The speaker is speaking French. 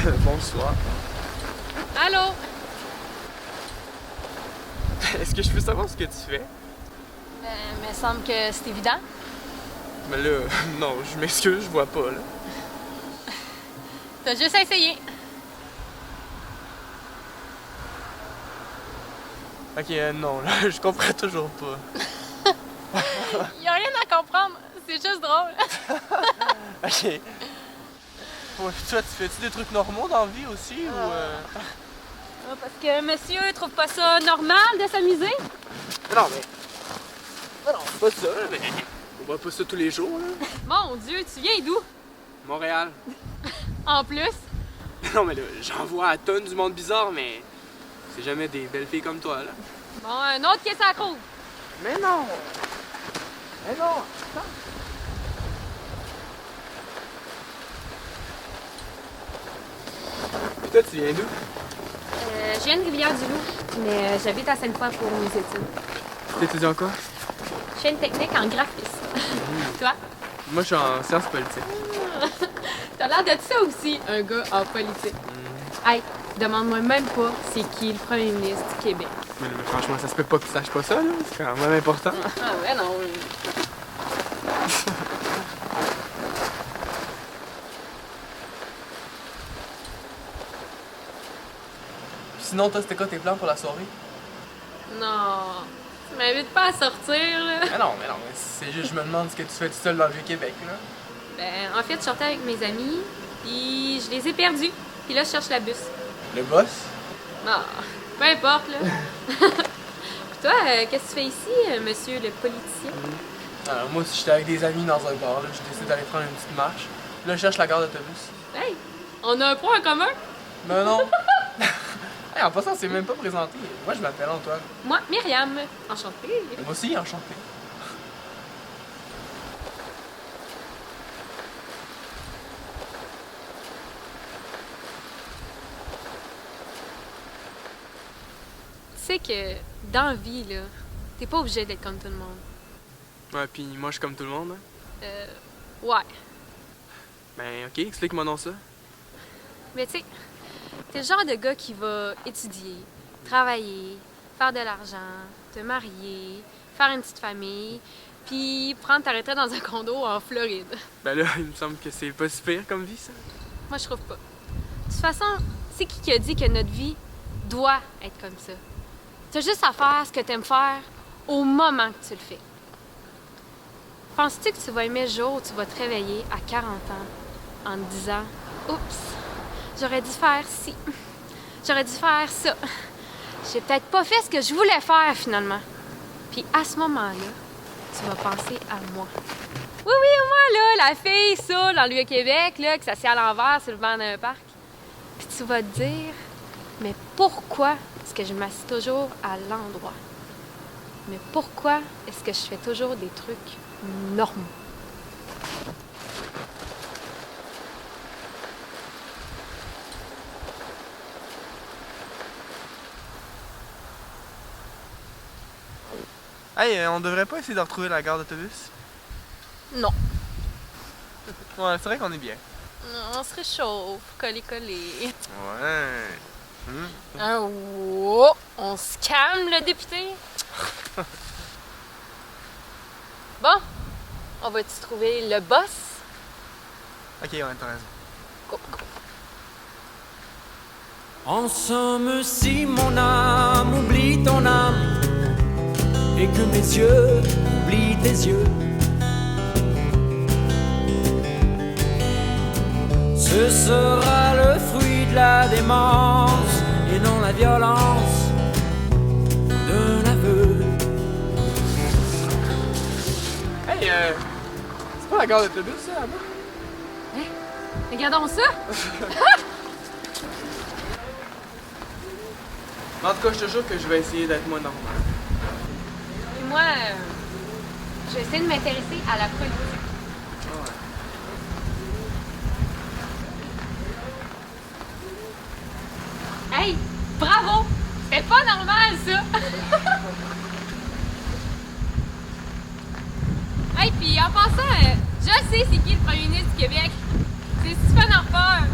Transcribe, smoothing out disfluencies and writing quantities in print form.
Bonsoir. Allô? Est-ce que je peux savoir ce que tu fais? Il me semble que c'est évident. Mais là, non, je m'excuse, je vois pas, là. T'as juste essayé. Ok, non, là, je comprends toujours pas. Y a rien à comprendre, c'est juste drôle. Ok. Ouais, toi, tu fais-tu des trucs normaux dans la vie aussi, ou... Parce que monsieur trouve pas ça normal de s'amuser. Non, mais... Non, c'est pas ça, mais... On voit pas ça tous les jours, là. Mon Dieu, tu viens d'où? Montréal. En plus? Non, mais là, j'en vois à tonnes du monde bizarre, mais... C'est jamais des belles filles comme toi, là. Bon, un autre qui est sa cour. Mais non! Mais non! Attends. Puis toi, tu viens d'où? Je viens de Rivière-du-Loup, mais j'habite à Sainte-Foy pour mes études. T'étudies en quoi? Je fais une technique en graphisme. Toi? Moi, je suis en sciences politiques. T'as l'air de ça aussi, un gars en politique. Hey, demande-moi même pas c'est qui le premier ministre du Québec. Mais franchement, ça se peut pas que tu saches pas ça, là. C'est quand même important. Ah ouais, non. Sinon, toi, c'était quoi tes plans pour la soirée? Non. Tu m'invites pas à sortir, là. Mais non, mais c'est juste, je me demande ce que tu fais tout seul dans le Vieux-Québec, là. Ben, en fait, je sortais avec mes amis, puis je les ai perdus. Puis là, je cherche la bus. Le boss? Non, peu importe, là. Puis toi, qu'est-ce que tu fais ici, monsieur le politicien? Alors, moi, si j'étais avec des amis dans un bar, là, j'ai décidé d'aller prendre une petite marche. Là, je cherche la gare d'autobus. Hey, on a un point en commun? Mais non! Hey, en passant, c'est même pas présenté. Moi, je m'appelle Antoine. Moi, Myriam. Enchantée. Moi aussi, enchanté. Tu sais que dans la vie, là, t'es pas obligé d'être comme tout le monde. Ouais, pis moi, je suis comme tout le monde, hein. Ouais. Ben, ok, explique-moi non ça. Mais tu sais, t'es le genre de gars qui va étudier, travailler, faire de l'argent, te marier, faire une petite famille, puis prendre ta retraite dans un condo en Floride. Ben là, il me semble que c'est pas si pire comme vie, ça. Moi, je trouve pas. De toute façon, c'est qui a dit que notre vie doit être comme ça? T'as juste à faire ce que t'aimes faire au moment que tu le fais. Penses-tu que tu vas aimer le jour où tu vas te réveiller à 40 ans en te disant « Oups, j'aurais dû faire ci, j'aurais dû faire ça. J'ai peut-être pas fait ce que je voulais faire finalement. » Puis à ce moment-là, tu vas penser à moi. Oui, moi, là, la fille, ça, dans le Vieux-Québec, là, qui s'assied à l'envers sur le banc d'un parc. Puis tu vas te dire, mais pourquoi est-ce que je m'assieds toujours à l'endroit? Mais pourquoi est-ce que je fais toujours des trucs normaux? Hey, on devrait pas essayer de retrouver la gare d'autobus? Non. Ouais, c'est vrai qu'on est bien. On se réchauffe, coller. Ouais. Hein, oh, on se calme, le député. Bon, on va-tu trouver le boss? Ok, ouais, t'as raison. Go. En somme, si mon âme oublie ton âme et que mes yeux oublient tes yeux, ce sera le fruit de la démence et non la violence d'un aveu. Hey, c'est pas la gare d'autobus, ça, là-bas? Hein? Regardons ça. Mais en tout cas, je te jure que je vais essayer d'être moins normal. Et moi, je vais essayer de m'intéresser à la politique. Hey, bravo! C'est pas normal, ça! Hey, puis en passant, je sais c'est qui le premier ministre du Québec. C'est Stephen Harper.